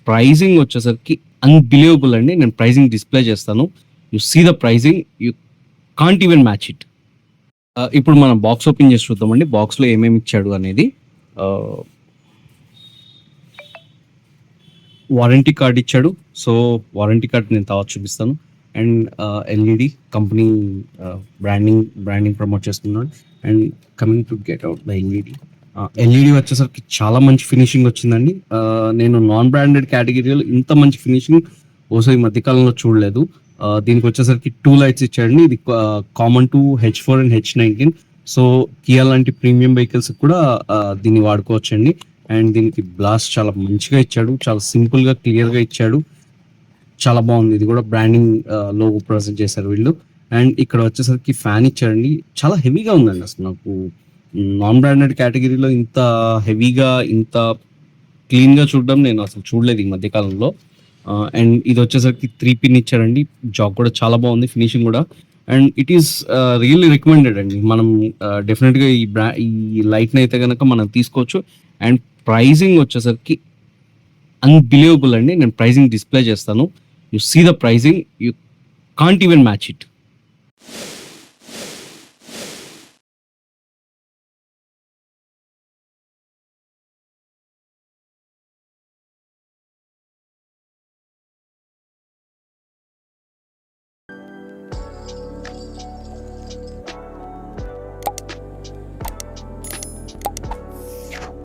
Pricing వచ్చేసరికి unbelievable అండి. నేను ప్రైజింగ్ డిస్‌ప్లే చేస్తాను. You see the pricing you can't even match it. ఇప్పుడు మనం బాక్స్ ఓపెన్ చేసి చూద్దామండి. బాక్స్‌లో ఏమేమి ఇచ్చాడు అనేది. ఆహ్, వారంటీ కార్డ్ ఇచ్చాడు. సో, వారంటీ కార్డ్ నేను తర్వాత చూపిస్తాను. And LED company branding promote చేస్తున్నాడు. And coming to get out the LED. LED వచ్చేసరికి చాలా మంచి ఫినిషింగ్ వచ్చిందండి. నేను నాన్ బ్రాండెడ్ కేటగిరీలో ఇంత మంచి ఫినిషింగ్ బహుశా ఈ మధ్య కాలంలో చూడలేదు. దీనికి వచ్చేసరికి 2 లైట్స్ ఇచ్చాడండి. ఇది common to H4 and H19. So, Kia లాంటి ప్రీమియం వెహికల్స్ కూడా దీన్ని వాడుకోవచ్చండి. అండ్ దీనికి బ్లాస్ట్ చాలా మంచిగా ఇచ్చాడు. చాలా సింపుల్‌గా, క్లియర్‌గా ఇచ్చాడు. చాలా బాగుంది. ఇది కూడా బ్రాండింగ్ లోగో ప్రెజెంట్ చేశారు వీళ్ళు. అండ్ ఇక్కడ వచ్చేసరికి ఫ్యాన్ ఇచ్చాడండి. చాలా హెవీగా ఉందండి అసలు నాకు. నాన్ బ్రాండెడ్ కేటగిరీలో ఇంత హెవీగా, ఇంత క్లీన్‌గా చూడడం నేను అసలు చూడలేదు ఈ మధ్య కాలంలో. అండ్ ఇది వచ్చేసరికి 3 పిన్ ఇచ్చాడండి. జాక్ కూడా చాలా బాగుంది. ఫినిషింగ్ కూడా. And it is really recommended అండి. మనం డెఫినెట్‌గా ఈ లైట్‌ని అయితే గనక మనం తీసుకోవచ్చు. అండ్ ప్రైజింగ్ వచ్చేసరికి అన్‌బిలీవబుల్ అండి. నేను ప్రైజింగ్ డిస్‌ప్లే చేస్తాను. You see the pricing you can't even match it.